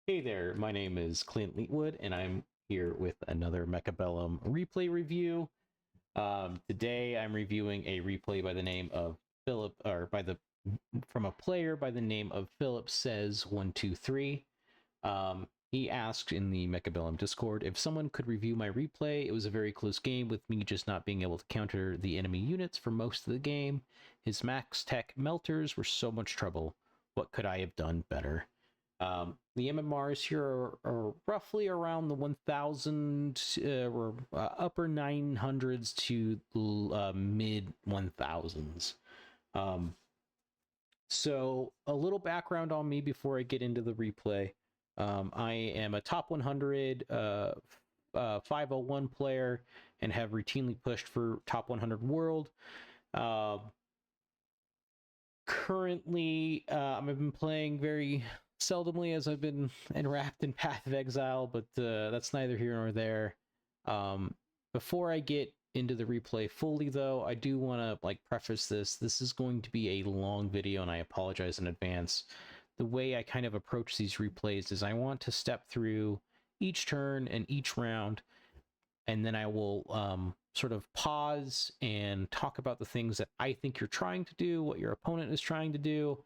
Hey there, my name is Clintleetwood, and I'm here with another Mechabellum replay review. Today I'm reviewing a replay by the name of from a player by the name of Filipcez123. He asked in the Mechabellum Discord if someone could review my replay. It was a very close game with me just not being able to counter the enemy units for most of the game. His max tech melters were so much trouble. What could I have done better? The MMRs here are roughly around the 1,000 or upper 900s to mid 1,000s. So a little background on me before I get into the replay. I am a top 100 501 player and have routinely pushed for top 100 world. Currently, I've been playing very seldomly as I've been enwrapped in Path of Exile, but that's neither here nor there. Before I get into the replay fully, though, I do want to preface this. This is going to be a long video, and I apologize in advance. The way I kind of approach these replays is I want to step through each turn and each round, and then I will sort of pause and talk about the things that I think you're trying to do, what your opponent is trying to do,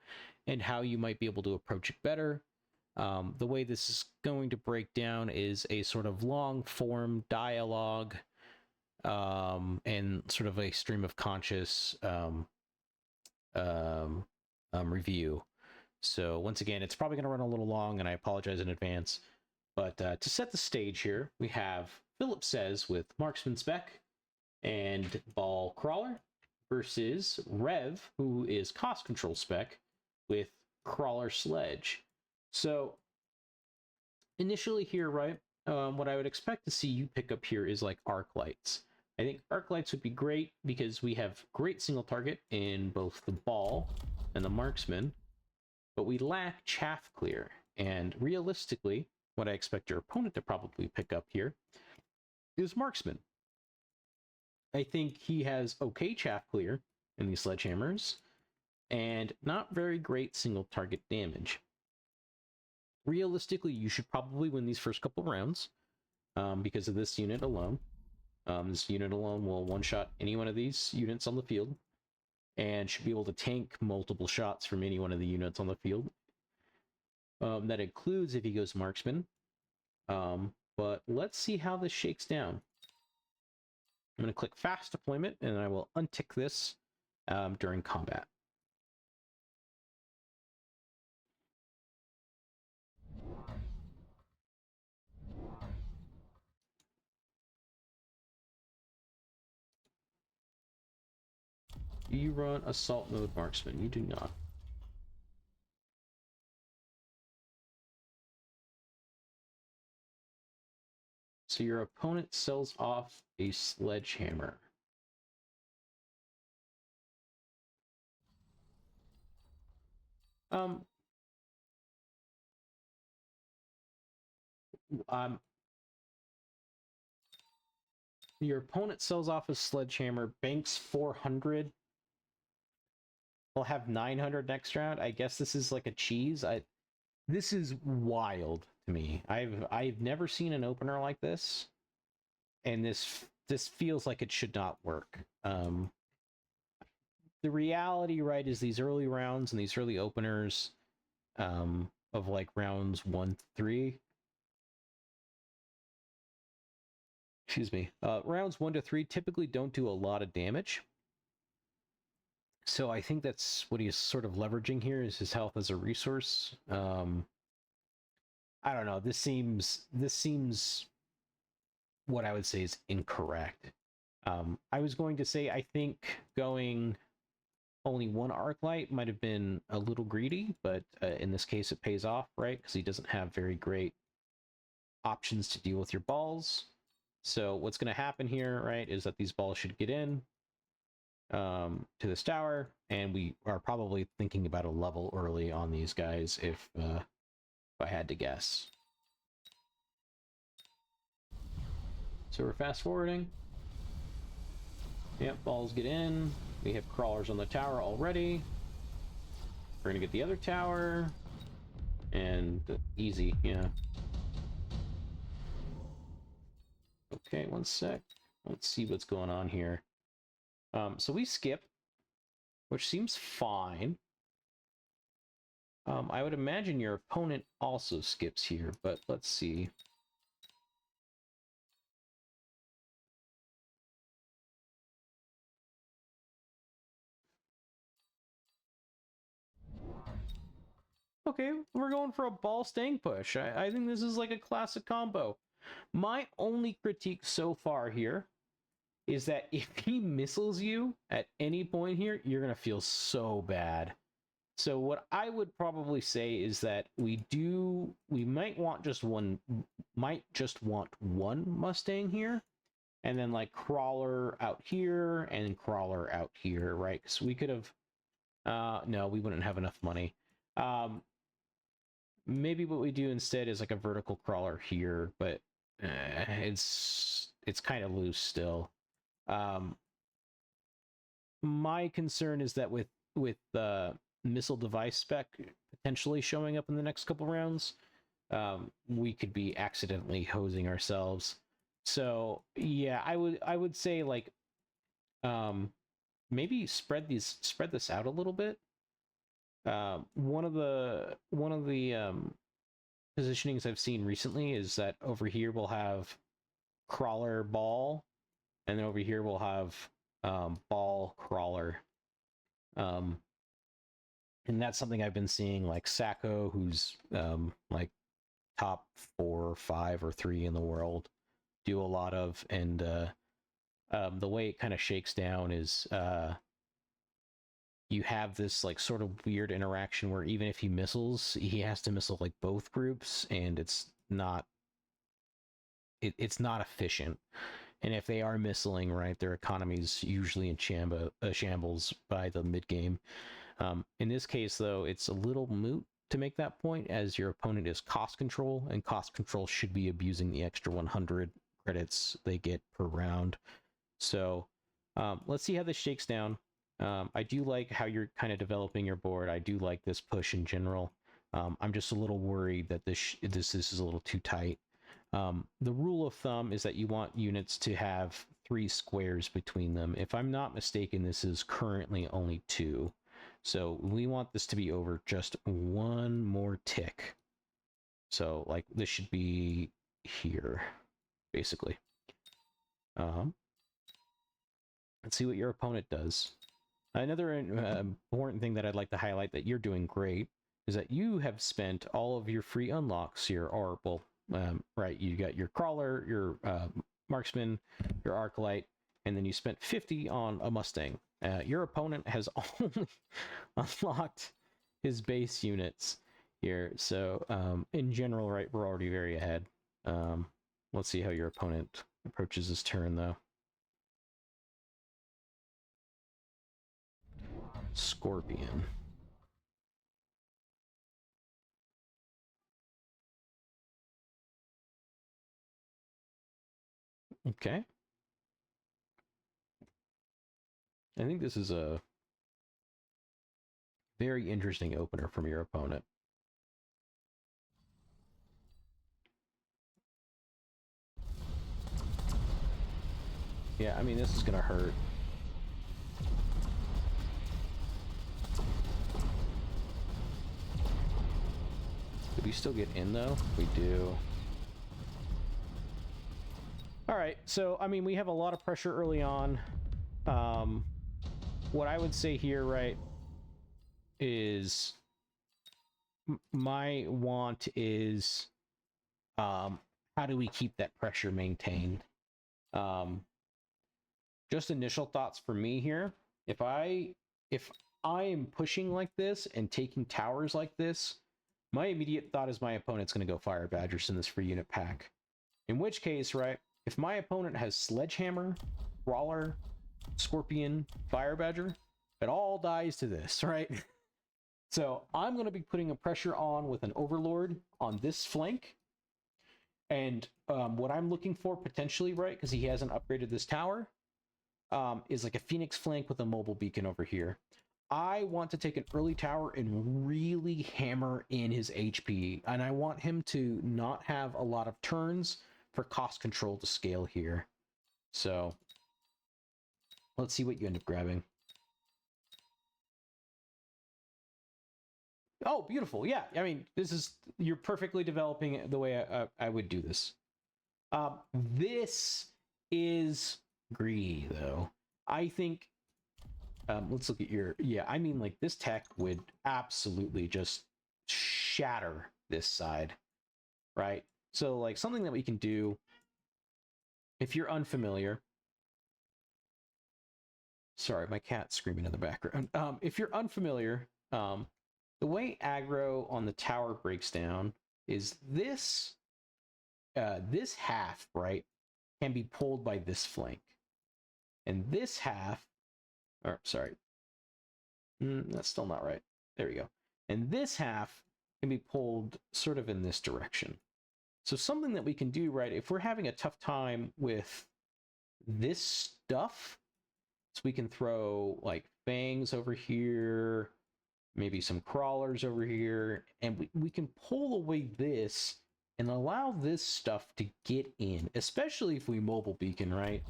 and how you might be able to approach it better. The way this is going to break down is a sort of long form dialogue and sort of a stream of conscious review. So once again, it's probably going to run a little long, and I apologize in advance. But to set the stage here, we have Filipcez with Marksman Spec and Ball Crawler versus Rev, who is Cost Control Spec, with Crawler Sledge. So initially here, right, what I would expect to see you pick up here is Arc Lights. I think Arc Lights would be great because we have great single target in both the Ball and the Marksman, but we lack Chaff Clear. And realistically, what I expect your opponent to probably pick up here is Marksman. I think he has okay Chaff Clear in these Sledgehammers, and not very great single target damage. Realistically, you should probably win these first couple rounds because of this unit alone. This unit alone will one-shot any one of these units on the field and should be able to tank multiple shots from any one of the units on the field. That includes if he goes Marksman. But let's see how this shakes down. I'm going to click Fast Deployment, and I will untick this during combat. Do you run Assault Mode Marksman? You do not. So your opponent sells off a Sledgehammer. Your opponent sells off a Sledgehammer, banks 400. We'll have 900 next round. I guess this is like a cheese. This is wild to me. I've never seen an opener like this, and this feels like it should not work. The reality, right, is these early rounds and these early openers of rounds 1 to 3. Excuse me. Rounds 1 to 3 typically don't do a lot of damage. So I think that's what he's sort of leveraging here, is his health as a resource. I don't know. This seems what I would say is incorrect. I was going to say I think going only one arc light might have been a little greedy, but in this case it pays off, right? Because he doesn't have very great options to deal with your balls. So what's going to happen here, right, is that these balls should get in to this tower, and we are probably thinking about a level early on these guys if I had to guess. So we're fast forwarding. Yep, balls get in. We have crawlers on the tower already. We're gonna get the other tower. And easy, yeah. Okay, one sec. Let's see what's going on here. So we skip, which seems fine. I would imagine your opponent also skips here, but let's see. Okay, we're going for a ball staying push. I think this is like a classic combo. My only critique so far here is that if he missiles you at any point here, you're going to feel so bad. So what I would probably say is that we might just want one Mustang here, and then like crawler out here and crawler out here, right? Because we could have, no, we wouldn't have enough money. Maybe what we do instead is like a vertical crawler here, but it's kind of loose still. My concern is that with the missile device spec potentially showing up in the next couple rounds, we could be accidentally hosing ourselves. So yeah, I would say like maybe spread this out a little bit. One of the positionings I've seen recently is that over here we'll have crawler ball, and then over here we'll have ball crawler. And that's something I've been seeing, like Sacco, who's like top 4, 5, or 3 in the world, do a lot of. And the way it kind of shakes down is you have this like sort of weird interaction where even if he missiles, he has to missile like both groups, and it's not efficient. And if they are missiling, right, their economy's usually in shambles by the mid game. In this case, though, it's a little moot to make that point, as your opponent is cost control, and cost control should be abusing the extra 100 credits they get per round. So let's see how this shakes down. I do like how you're kind of developing your board. I do like this push in general. I'm just a little worried that this is a little too tight. The rule of thumb is that you want units to have 3 squares between them. If I'm not mistaken, this is currently only 2. So we want this to be over just 1 more tick. So like this should be here, basically. Let's see what your opponent does. Another important thing that I'd like to highlight that you're doing great is that you have spent all of your free unlocks here, or well, right, you got your crawler, your marksman, your arclight, and then you spent 50 on a Mustang. Your opponent has only unlocked his base units here, so in general, right, we're already very ahead. Let's see how your opponent approaches his turn, though. Scorpion. Okay. I think this is a very interesting opener from your opponent. Yeah, I mean, this is going to hurt. Do we still get in, though? We do. All right, so, I mean, we have a lot of pressure early on. What I would say here, right, is my want is how do we keep that pressure maintained? Just initial thoughts for me here. If I am pushing like this and taking towers like this, my immediate thought is my opponent's going to go Fire Badgers in this free unit pack. In which case, right, if my opponent has Sledgehammer, Crawler, Scorpion, Fire Badger, it all dies to this, right? So I'm going to be putting a pressure on with an Overlord on this flank. And what I'm looking for potentially, right, because he hasn't upgraded this tower, is like a Phoenix flank with a mobile beacon over here. I want to take an early tower and really hammer in his HP, and I want him to not have a lot of turns for cost control to scale here. So let's see what you end up grabbing. Oh, beautiful. Yeah, I mean, you're perfectly developing it the way I would do this. This is greedy, though. I think, let's look at your, yeah, I mean, like, this tech would absolutely just shatter this side, right? So, like, something that we can do, if you're unfamiliar, sorry, my cat's screaming in the background. If you're unfamiliar, the way aggro on the tower breaks down is this half, right, can be pulled by this flank. And this half, or sorry, that's still not right. There we go. And this half can be pulled sort of in this direction. So something that we can do, right, if we're having a tough time with this stuff, so we can throw like fangs over here, maybe some crawlers over here, and we can pull away this and allow this stuff to get in, especially if we mobile beacon, right?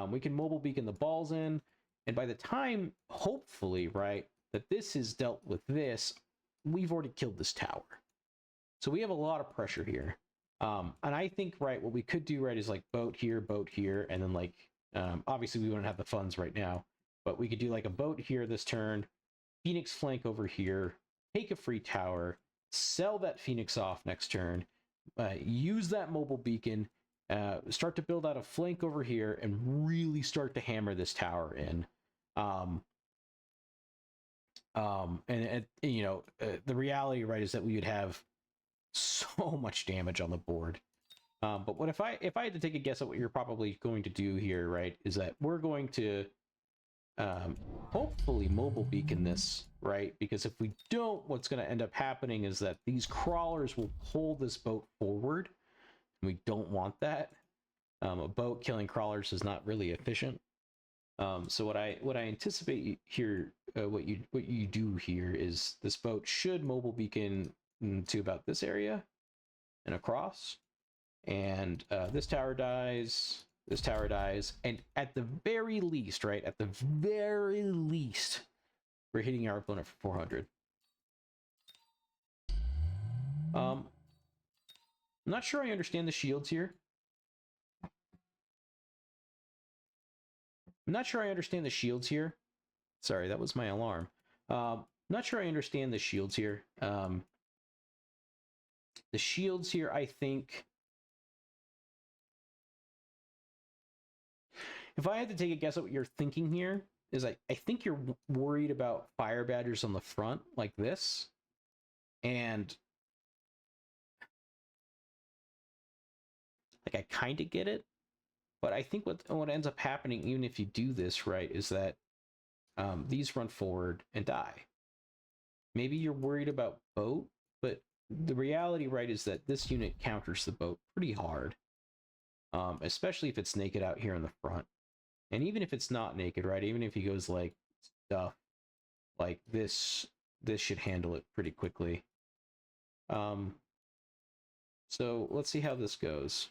We can mobile beacon the balls in, and by the time, hopefully, right, that this is dealt with this, we've already killed this tower. So we have a lot of pressure here. And I think, right, what we could do, right, is like boat here, and then like, obviously we wouldn't have the funds right now, but we could do like a boat here this turn, Phoenix flank over here, take a free tower, sell that Phoenix off next turn, use that mobile beacon, start to build out a flank over here, and really start to hammer this tower in. You know, the reality, right, is that we would have so much damage on the board. But what if I had to take a guess at what you're probably going to do here, right, is that we're going to hopefully mobile beacon this, right? Because if we don't, what's going to end up happening is that these crawlers will pull this boat forward. And we don't want that. A boat killing crawlers is not really efficient. So what I anticipate here, what you do here is this boat should mobile beacon to about this area and across, and this tower dies. This tower dies, and at the very least, right, at the very least, we're hitting our opponent for 400. I'm not sure I understand the shields here. I'm not sure I understand the shields here. Sorry, that was my alarm. Not sure I understand the shields here. The shields here, I think, if I had to take a guess at what you're thinking here, is I think you're worried about fire badgers on the front like this, and like I kind of get it, but I think what ends up happening, even if you do this right, is that these run forward and die. Maybe you're worried about boat, but the reality, right, is that this unit counters the boat pretty hard, especially if it's naked out here in the front. And even if it's not naked, right, even if he goes like stuff like this should handle it pretty quickly. So let's see how this goes.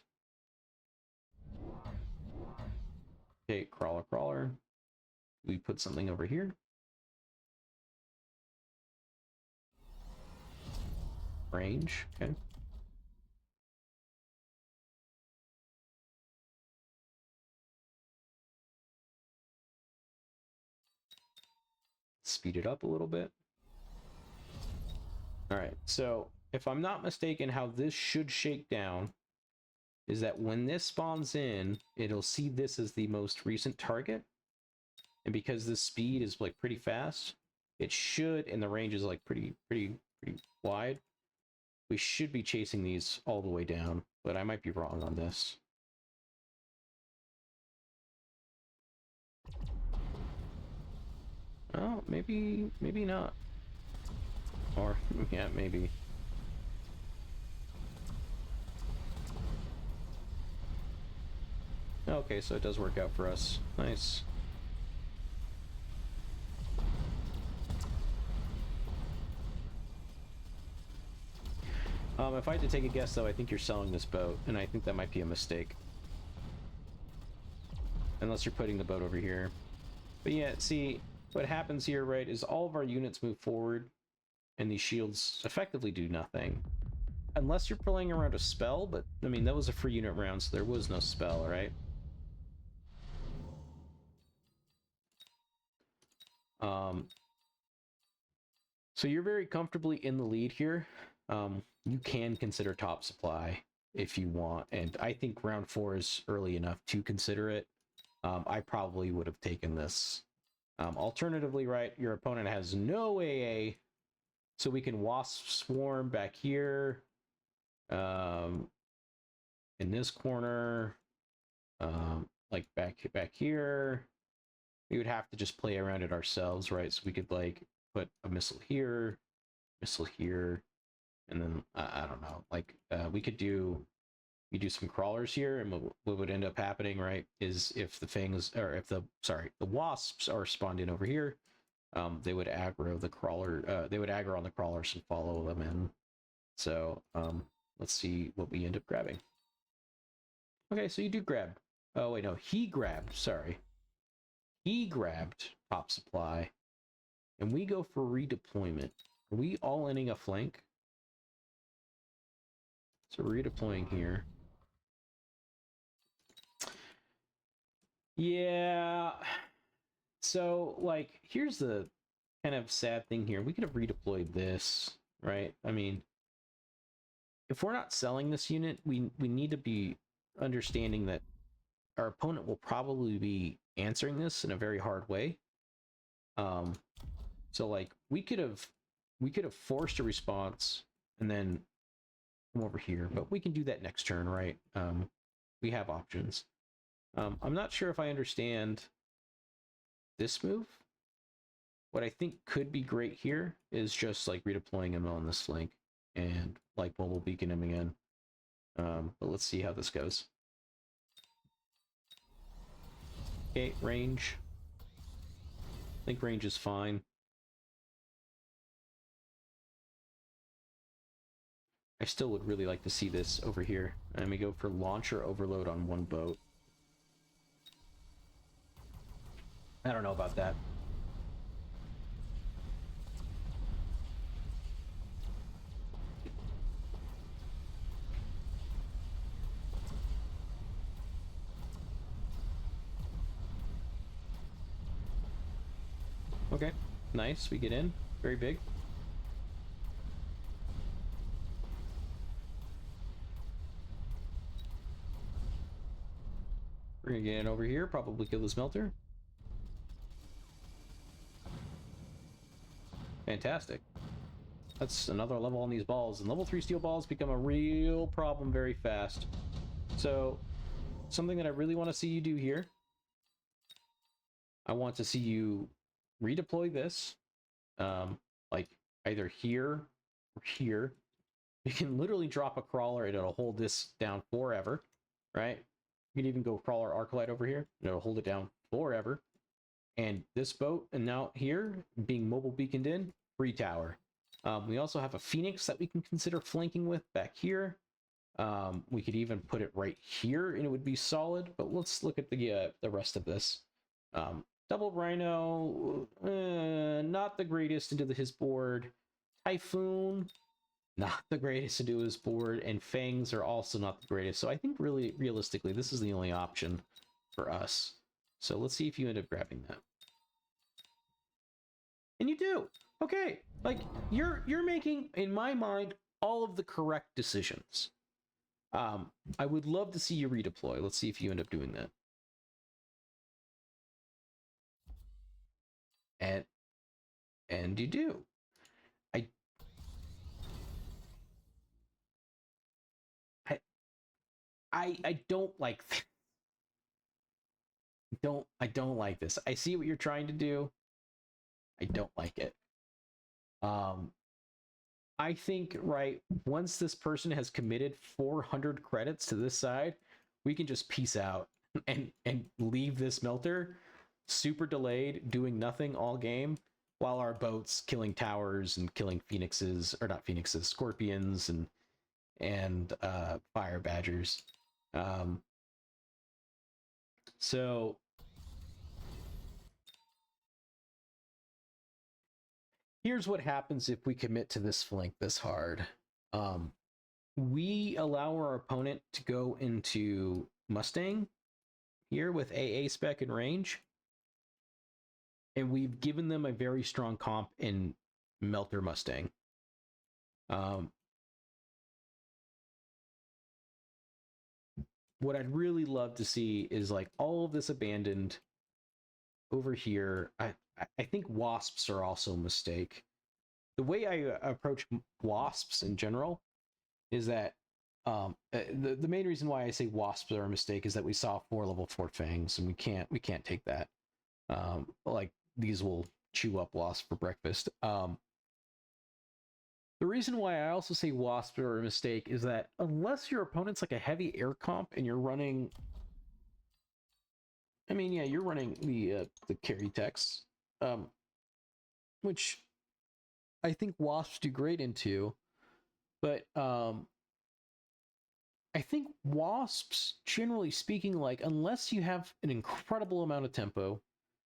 Okay, crawler. We put something over here. Range, okay. Speed it up a little bit. All right, so if I'm not mistaken, how this should shake down is that when this spawns in, it'll see this as the most recent target. And because the speed is like pretty fast, it should, and the range is like pretty wide, we should be chasing these all the way down, but I might be wrong on this. Oh, maybe not. Or, yeah, maybe. Okay, so it does work out for us. Nice. if I had to take a guess, though, I think you're selling this boat, and I think that might be a mistake. Unless you're putting the boat over here. But yeah, see, what happens here, right, is all of our units move forward, and these shields effectively do nothing. Unless you're playing around a spell, but, I mean, that was a free unit round, so there was no spell, right? So you're very comfortably in the lead here. You can consider top supply if you want, and I think round 4 is early enough to consider it. I probably would have taken this. Alternatively, right, your opponent has no AA, so we can Wasp Swarm back here, in this corner, like back here. We would have to just play around it ourselves, right? So we could like put a missile here, and then I don't know, like we do some crawlers here, and what would end up happening, right, is if the fangs, or if the wasps are spawned in over here, they would aggro the crawler, they would aggro on the crawlers and follow them in. So let's see what we end up grabbing. Okay, so you do grab. Oh wait, no, he grabbed. Sorry, he grabbed top supply, and we go for redeployment. Are we all ending a flank? So redeploying here. Yeah. So, like, here's the kind of sad thing here. We could have redeployed this, right? I mean, if we're not selling this unit, we need to be understanding that our opponent will probably be answering this in a very hard way. So like we could have forced a response and then come over here, but we can do that next turn, right? We have options. I'm not sure if I understand this move. What I think could be great here is just like redeploying him on this flank and like mobile beacon him again. But let's see how this goes. Okay, range. I think range is fine. I still would really like to see this over here. And we go for launcher overload on one boat. I don't know about that. Okay, nice. We get in. Very big. We're gonna get in over here, probably kill the smelter. Fantastic. That's another level on these balls, and level 3 steel balls become a real problem very fast. So, something that I really want to see you do here, I want to see you redeploy this, like either here or here. You can literally drop a crawler and it'll hold this down forever, right? You can even go crawler arclight over here and it'll hold it down forever. And this boat, and now here, being mobile beaconed in, free tower. We also have a Phoenix that we can consider flanking with back here. We could even put it right here and it would be solid, but let's look at the rest of this. Double Rhino, not the greatest into his board. Typhoon, not the greatest into his board, and Fangs are also not the greatest. So I think really, realistically, this is the only option for us. So let's see if you end up grabbing that. And you do. Okay, like you're making, in my mind, all of the correct decisions. I would love to see you redeploy. Let's see if you end up doing that. And you do. I don't like this. I don't like this. I see what you're trying to do. I don't like it. I think, right, once this person has committed 400 credits to this side, we can just peace out and leave this melter super delayed, doing nothing all game, while our boats killing towers and killing phoenixes, or not phoenixes, scorpions, and and fire badgers. So here's what happens if we commit to this flank this hard. We allow our opponent to go into Mustang here with AA spec and range, and we've given them a very strong comp in Melter Mustang. What I'd really love to see is like all of this abandoned over here. I think wasps are also a mistake. The way I approach wasps in general is that the main reason why I say wasps are a mistake is that we saw 4 level 4 fangs, and we can't take that. Like these will chew up wasps for breakfast. The reason why I also say wasps are a mistake is that unless your opponent's like a heavy air comp and you're running, I mean, yeah, you're running the carry techs, which I think wasps do great into, but I think wasps, generally speaking, like unless you have an incredible amount of tempo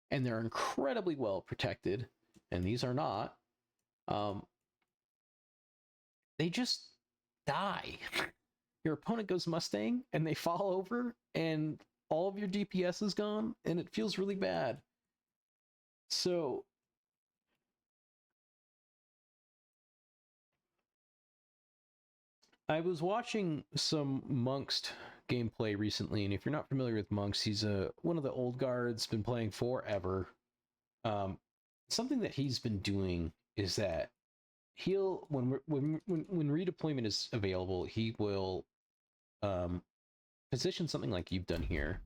and they're incredibly well protected, and these are not, they just die. Your opponent goes Mustang and they fall over and all of your DPS is gone, and it feels really bad. So I was watching some Monk's gameplay recently, and if you're not familiar with Monk's, he's one of the old guards, been playing forever. Something that he's been doing is that he'll when redeployment is available, he will position something like you've done here,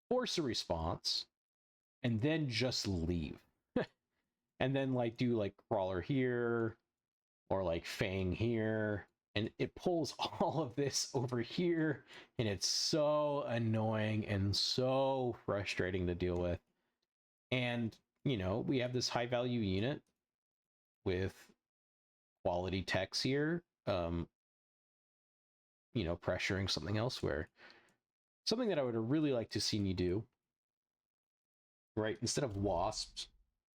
force a response, and then just leave. And then like do like crawler here or like fang here, and it pulls all of this over here, and it's so annoying and so frustrating to deal with. And you know, we have this high value unit with quality techs here, you know, pressuring something elsewhere. Something that I would really like to see me do, right, instead of wasps,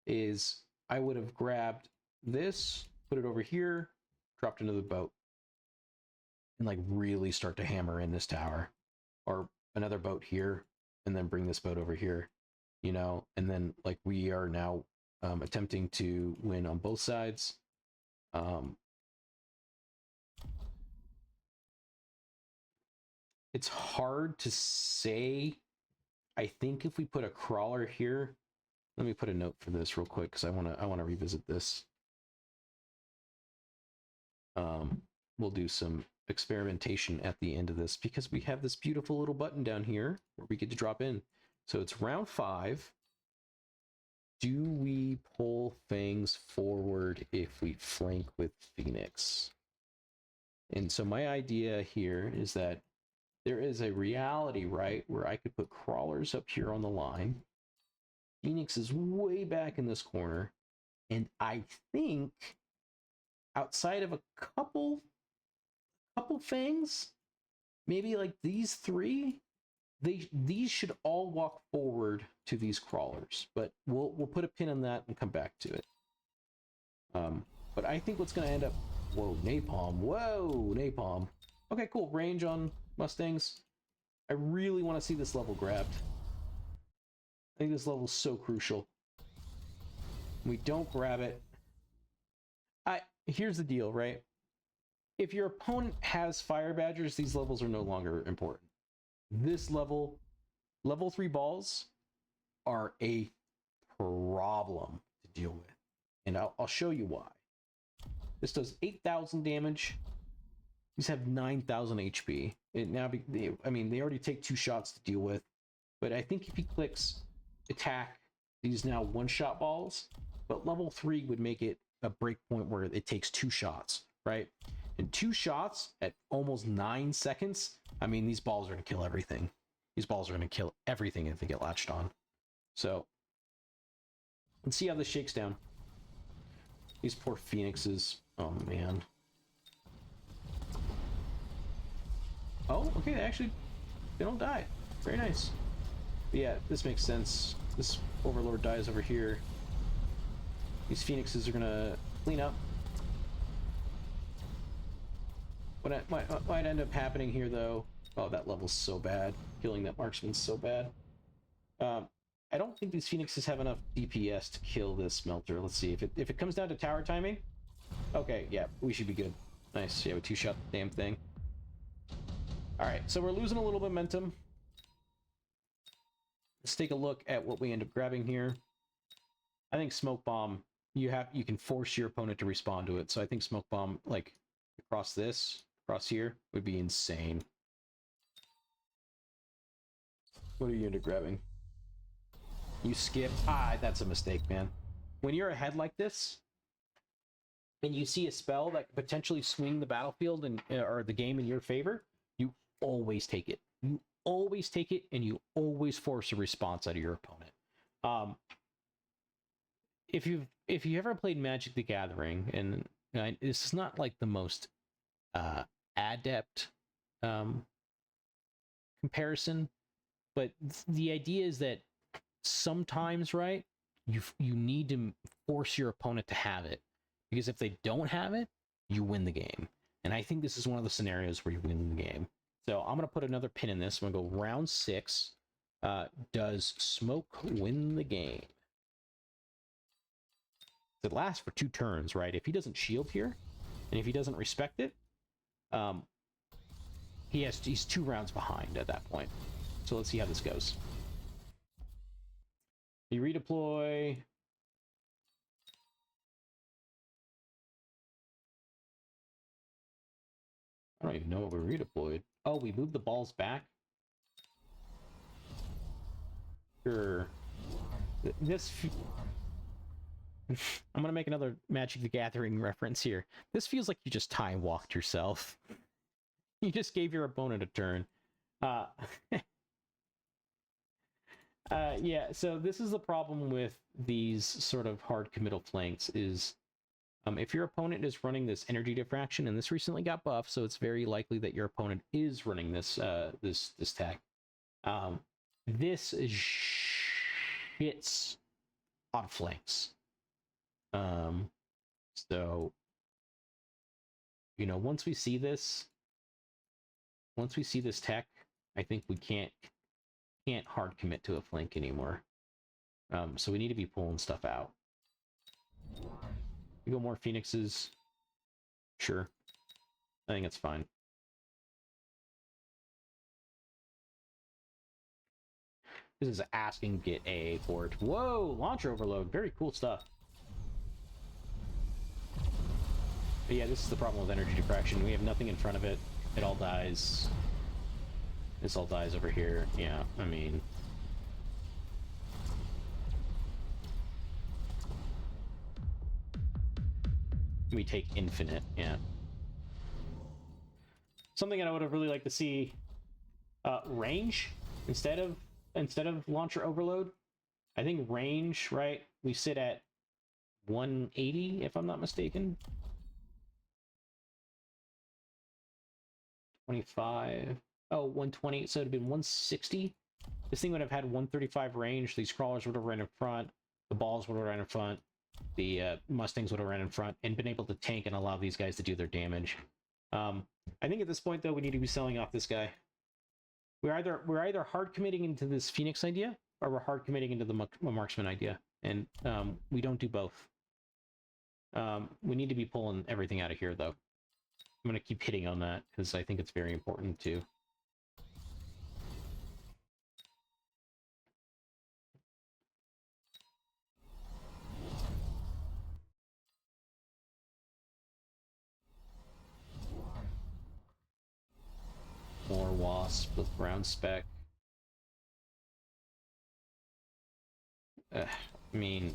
is I would have grabbed this, put it over here, dropped into the boat, and like really start to hammer in this tower, or another boat here, and then bring this boat over here, you know, and then like we are now attempting to win on both sides. It's hard to say. I think if we put a crawler here, let me put a note for this real quick because I want to revisit this. We'll do some experimentation at the end of this because we have this beautiful little button down here where we get to drop in. So it's round 5. Do we pull things forward if we flank with Phoenix? And so my idea here is that there is a reality, right, where I could put crawlers up here on the line. Phoenix is way back in this corner. And I think outside of a couple fangs, maybe like these 3, these should all walk forward to these crawlers. But we'll put a pin on that and come back to it. But I think what's going to end up... Whoa, napalm. Whoa, napalm. Okay, cool. Range on Mustangs. I really want to see this level grabbed. I think this level is so crucial. We don't grab it. Here's the deal, right? If your opponent has fire badgers, these levels are no longer important. This level 3 balls are a problem to deal with, and I'll show you why. This does 8,000 damage. These have 9,000 HP. I mean, they already take 2 shots to deal with, but I think if he clicks attack, these now 1-shot balls, but level 3 would make it a break point where it takes 2 shots, right? And 2 shots at almost 9 seconds, I mean, these balls are going to kill everything. These balls are going to kill everything if they get latched on. So, let's see how this shakes down. These poor Phoenixes. Oh, man. Oh, okay, they don't die. Very nice. But yeah, this makes sense. This Overlord dies over here. These Phoenixes are gonna clean up. What might end up happening here, though... Oh, that level's so bad. Killing that marksman's so bad. I don't think these Phoenixes have enough DPS to kill this Smelter. Let's see. If it comes down to tower timing... Okay, yeah, we should be good. Nice. Yeah, we two-shot the damn thing. Alright, so we're losing a little momentum. Let's take a look at what we end up grabbing here. I think Smoke Bomb, you can force your opponent to respond to it. So I think Smoke Bomb, like, across here, would be insane. What are you into grabbing? You skip. Ah, that's a mistake, man. When you're ahead like this, and you see a spell that could potentially swing the battlefield or the game in your favor, you always take it. You always take it, and you always force a response out of your opponent. If you ever played Magic the Gathering, and this is not like the most adept comparison, but the idea is that sometimes, right, you need to force your opponent to have it, because if they don't have it, you win the game. And I think this is one of the scenarios where you win the game. So I'm going to put another pin in this. I'm going to go round 6. Does Smoke win the game? It lasts for 2 turns, right? If he doesn't shield here, and if he doesn't respect it, he's 2 rounds behind at that point. So let's see how this goes. You redeploy. I don't even know what we redeployed. Oh, we moved the balls back? Sure. I'm gonna make another Magic the Gathering reference here. This feels like you just time walked yourself. You just gave your opponent a turn. Yeah, so this is the problem with these sort of hard committal flanks is if your opponent is running this energy diffraction, and this recently got buffed, so it's very likely that your opponent is running this this tech. This shits on flanks. So you know, once we see this tech, I think we can't hard commit to a flank anymore. So we need to be pulling stuff out. We go more Phoenixes. Sure. I think it's fine. This is asking to get a port. Whoa! Launcher overload. Very cool stuff. But yeah, this is the problem with energy diffraction. We have nothing in front of it. It all dies. This all dies over here. Yeah, I mean... we take infinite, yeah. Something that I would have really liked to see, range instead of launcher overload. I think range, right? We sit at 180, if I'm not mistaken. 25. Oh, 120. So it'd have been 160. This thing would have had 135 range. These crawlers would have ran in front. The balls would have ran in front. The Mustangs would have ran in front and been able to tank and allow these guys to do their damage. I think at this point, though, we need to be selling off this guy. We're either hard committing into this Phoenix idea, or we're hard committing into the marksman idea, and we don't do both. We need to be pulling everything out of here, though. I'm going to keep hitting on that because I think it's very important too. More Wasp with brown spec. I mean...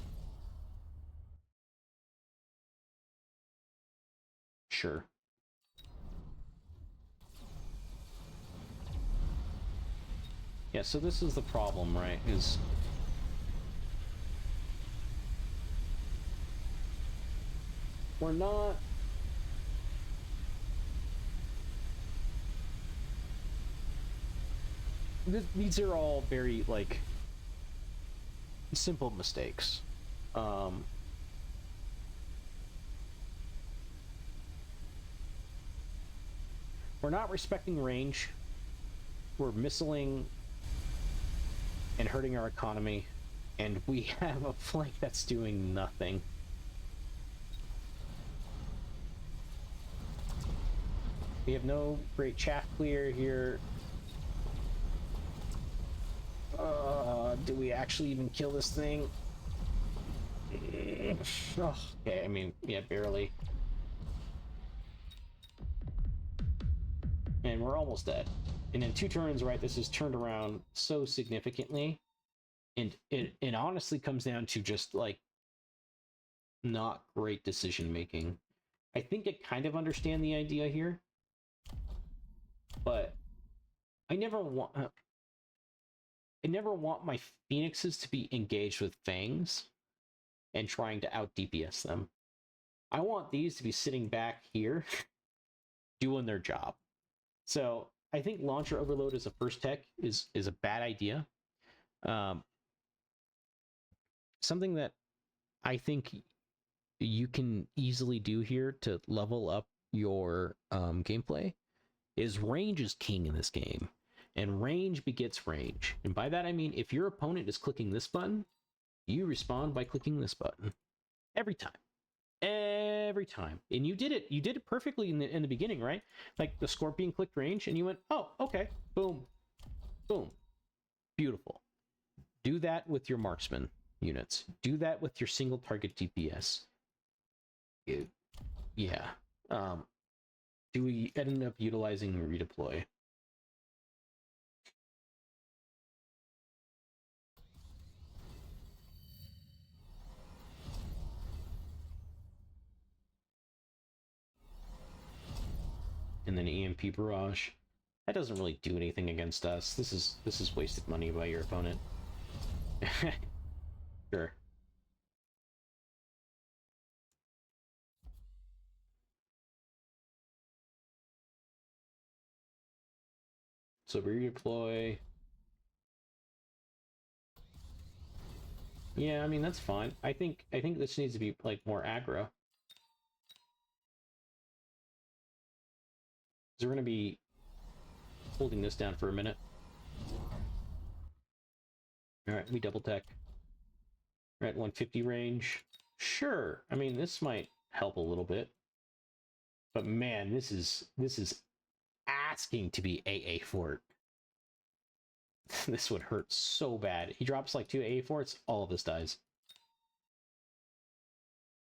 sure. Yeah, so this is the problem, right? Is... we're not... these are all very, like, simple mistakes. We're not respecting range. We're missiling and hurting our economy. And we have a flank that's doing nothing. We have no great chaff clear here. Do we actually even kill this thing? Oh, okay, I mean, yeah, barely. And we're almost dead. And in 2 turns, right, this is turned around so significantly. And it honestly comes down to just, like, not great decision making. I think I kind of understand the idea here, but I never want my phoenixes to be engaged with fangs and trying to out DPS them. I want these to be sitting back here doing their job. So I think launcher overload as a first tech is a bad idea. Something that I think you can easily do here to level up your gameplay is range is king in this game. And range begets range. And by that I mean, if your opponent is clicking this button, you respond by clicking this button. Every time. Every time. And you did it perfectly in the beginning, right? Like the Scorpion clicked range and you went, oh, okay. Boom. Boom. Beautiful. Do that with your marksman units. Do that with your single target DPS. Yeah. Do we end up utilizing redeploy? And then EMP barrage. That doesn't really do anything against us. This is wasted money by your opponent. Sure. So redeploy. Yeah, I mean that's fine. I think this needs to be like more aggro. So we're gonna be holding this down for a minute. Alright, we double tech. We're at 150 range. Sure. I mean this might help a little bit. But man, this is asking to be AA fort. This would hurt so bad. He drops like 2 AA forts, all of this dies.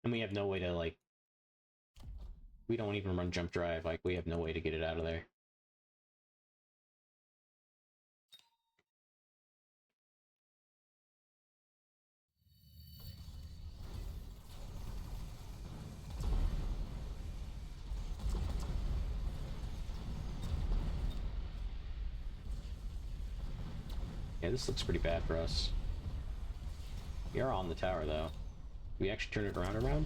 And we have no way to, like, we don't even run jump drive. Like, we have no way to get it out of there. Yeah, this looks pretty bad for us. We are on the tower, though. We actually turn it around?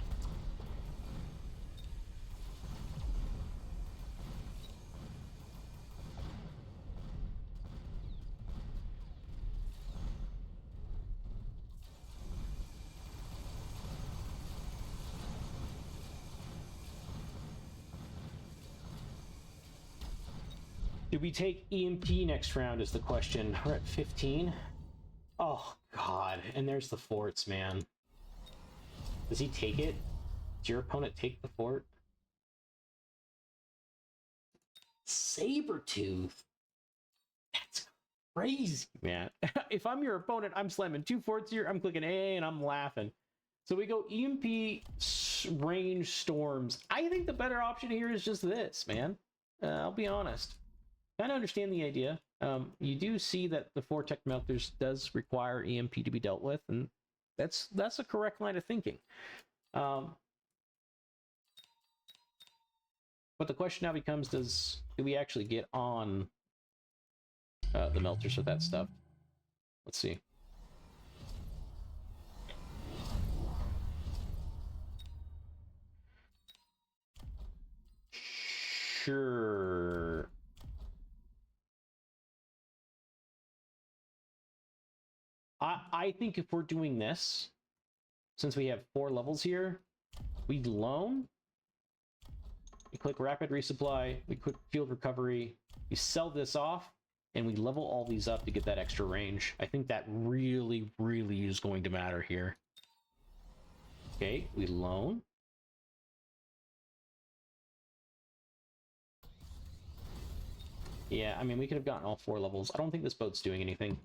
Do we take EMP next round is the question. We're at 15. Oh, God. And there's the forts, man. Does he take it? Does your opponent take the fort? Sabretooth. That's crazy, man. If I'm your opponent, I'm slamming 2 forts here. I'm clicking A and I'm laughing. So we go EMP range storms. I think the better option here is just this, man. I'll be honest. Kind of understand the idea. You do see that the 4 tech melters does require EMP to be dealt with, and that's a correct line of thinking. But the question now becomes, do we actually get on the melters with that stuff? Let's see. Sure. I think if we're doing this, since we have 4 levels here, we loan, we click rapid resupply, we click field recovery, we sell this off, and we level all these up to get that extra range. I think that really, really is going to matter here. Okay, we loan. Yeah, I mean, we could have gotten all 4 levels. I don't think this boat's doing anything.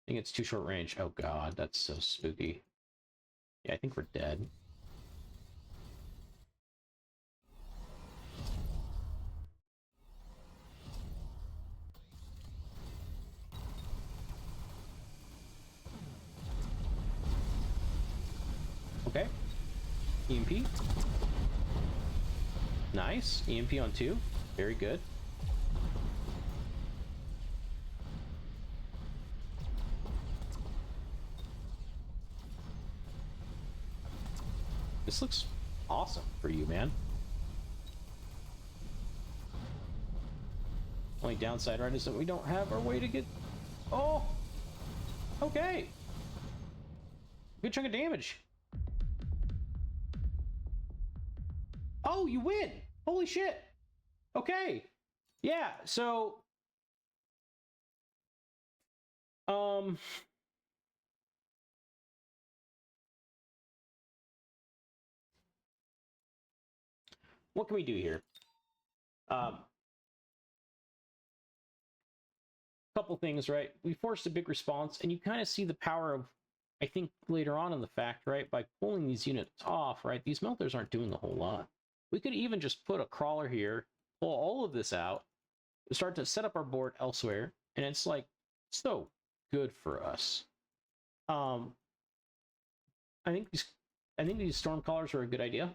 I think it's too short range. Oh god, that's so spooky. Yeah, I think we're dead. Okay. EMP. Nice. EMP on 2. Very good. This looks awesome for you, man. Only downside, right, is that we don't have our way to get... Oh! Okay! Good chunk of damage. Oh, you win! Holy shit! Okay. Yeah, so... What can we do here? Couple things, right? We forced a big response, and you kind of see the power of, I think, later on in the fact, right? By pulling these units off, right? These melters aren't doing a whole lot. We could even just put a crawler here, pull all of this out, start to set up our board elsewhere, and it's like so good for us. I think these storm callers are a good idea.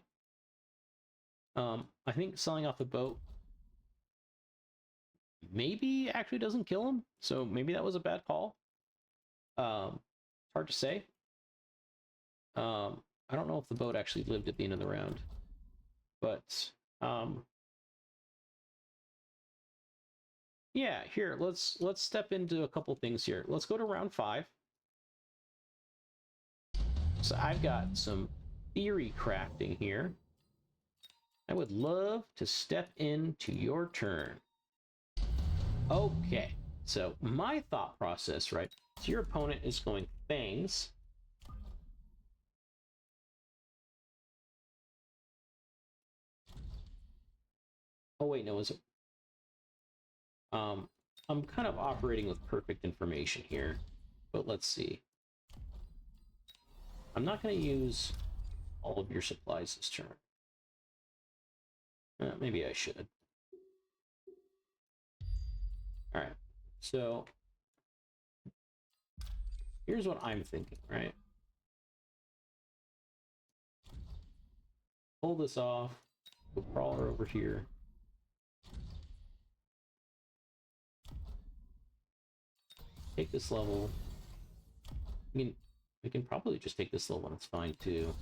I think selling off the boat maybe actually doesn't kill him, so maybe that was a bad call. Hard to say. I don't know if the boat actually lived at the end of the round, but yeah, here, let's step into a couple things here. Let's go to round 5. So I've got some theory crafting here. I would love to step into your turn. Okay, so my thought process, right? So your opponent is going Fangs. Oh wait, no, is it? I'm kind of operating with perfect information here, but let's see. I'm not going to use all of your supplies this turn. Maybe I should. All right, so here's what I'm thinking, right? Pull this off, we'll crawler over here. Take this level. I mean, we can probably just take this level and it's fine too.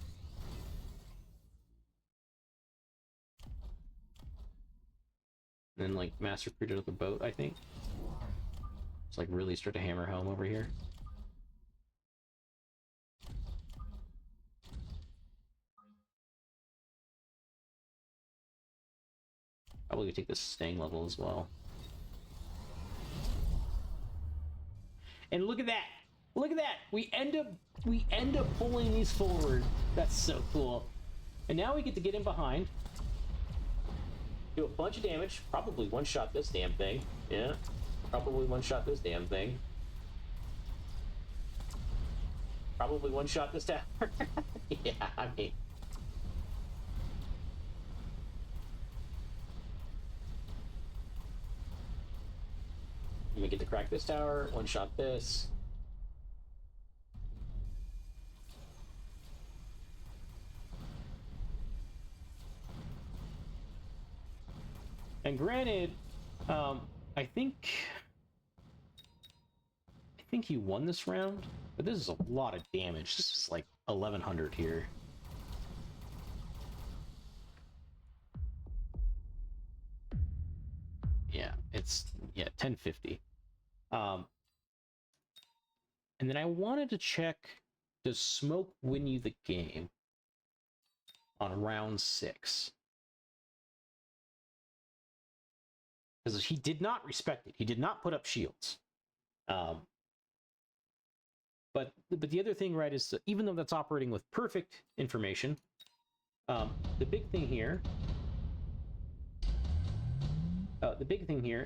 And then like master recruit with the boat, I think. It's like really start to hammer home over here. Probably take this staying level as well. And look at that! Look at that! We end up pulling these forward. That's so cool. And now we get to get in behind. Do a bunch of damage. Probably one-shot this damn thing. Yeah. Probably one-shot this damn thing. Probably one-shot this tower. Yeah, I mean... We get to crack this tower, one-shot this. And granted, I think he won this round, but this is a lot of damage. This is like 1100 here. Yeah, it's 1050. And then I wanted to check, does smoke win you the game on round 6? Because he did not respect it. He did not put up shields. But the other thing, right, is that even though that's operating with perfect information, the big thing here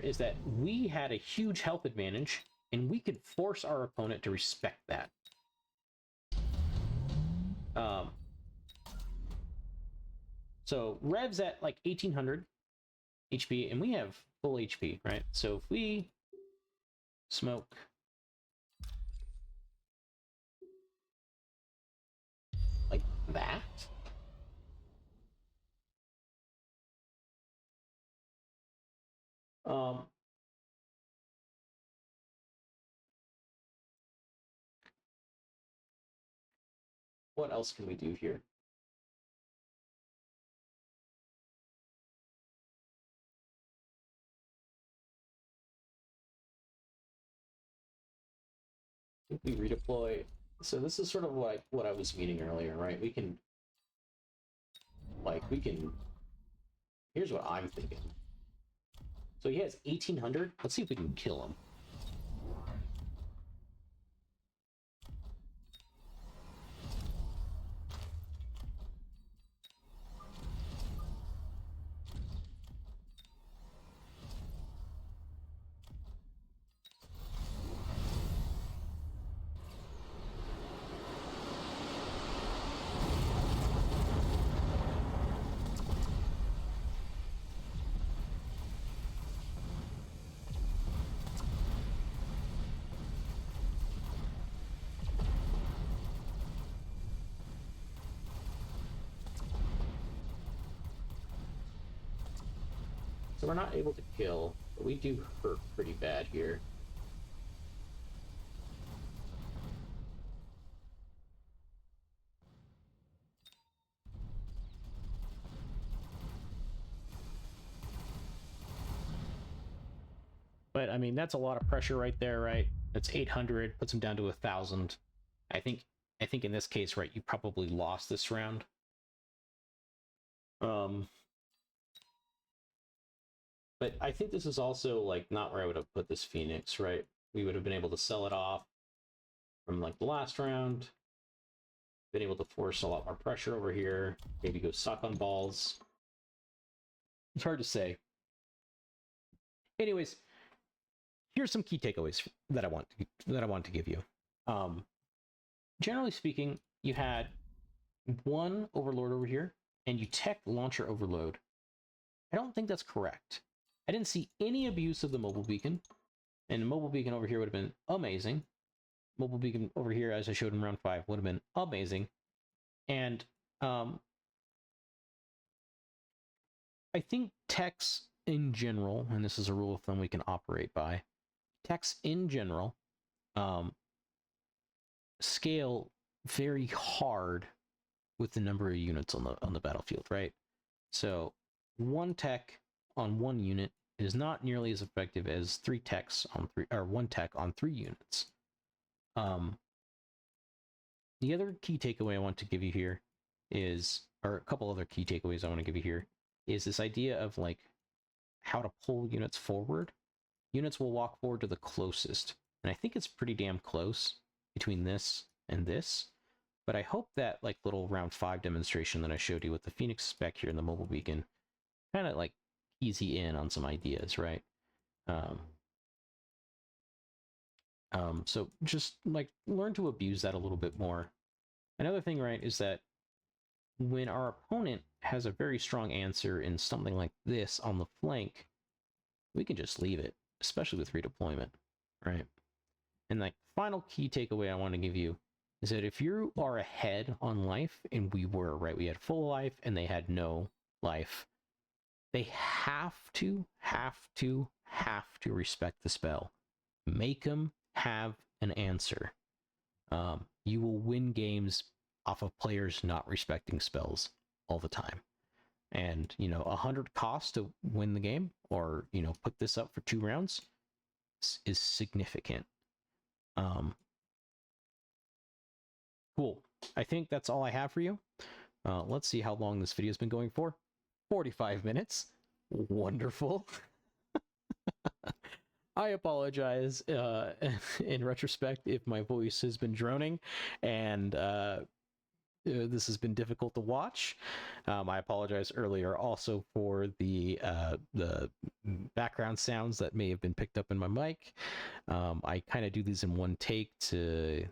is that we had a huge health advantage, and we could force our opponent to respect that. So Rev's at like 1800 HP, and we have full HP, right? So if we smoke like that, what else can we do here? If we redeploy, so this is sort of like what I was meaning earlier, right? We can, here's what I'm thinking. So he has 1800. Let's see if we can kill him. So we're not able to kill, but we do hurt pretty bad here. But I mean, that's a lot of pressure right there, right? That's 800, puts him down to 1000. I think in this case, right, you probably lost this round. But I think this is also like not where I would have put this Phoenix, right? We would have been able to sell it off from like the last round. Been able to force a lot more pressure over here. Maybe go suck on balls. It's hard to say. Anyways, here's some key takeaways that I want to give you. Generally speaking, you had one overlord over here, and you tech launcher overload. I don't think that's correct. I didn't see any abuse of the mobile beacon, and the mobile beacon over here would have been amazing. Mobile beacon over here, as I showed in round 5, would have been amazing. And I think techs in general, and this is a rule of thumb we can operate by, techs in general scale very hard with the number of units on the battlefield, right? So one tech on one unit is not nearly as effective as three techs on three, or one tech on 3 units. The other key takeaway I want to give you here is, or a couple other key takeaways I want to give you here, is this idea of like how to pull units forward. Units will walk forward to the closest, and I think it's pretty damn close between this and this. But I hope that like little round 5 demonstration that I showed you with the Phoenix spec here in the mobile beacon kind of like easy in on some ideas, right? So just like learn to abuse that a little bit more. Another thing, right, is that when our opponent has a very strong answer in something like this on the flank, we can just leave it, especially with redeployment, right? And like final key takeaway I want to give you is that if you are ahead on life, and we were, right, we had full life and they had no life, they have to respect the spell. Make them have an answer. You will win games off of players not respecting spells all the time. And, 100 cost to win the game, or, put this up for 2 rounds is significant. Cool. I think that's all I have for you. Let's see how long this video has been going for. 45 minutes. Wonderful. I apologize in retrospect if my voice has been droning and this has been difficult to watch. I apologize earlier also for the background sounds that may have been picked up in my mic. I kind of do these in one take to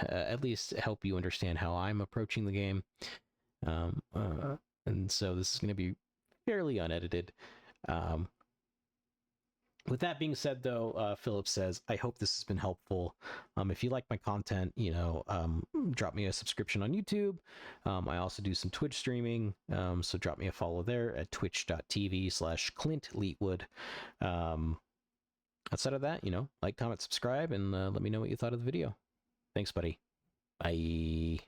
at least help you understand how I'm approaching the game. And so this is going to be fairly unedited. With that being said, though, Philip says, I hope this has been helpful. If you like my content, drop me a subscription on YouTube. I also do some Twitch streaming, so drop me a follow there at twitch.tv/Clintleetwood. Outside of that, like, comment, subscribe, and let me know what you thought of the video. Thanks, buddy. Bye.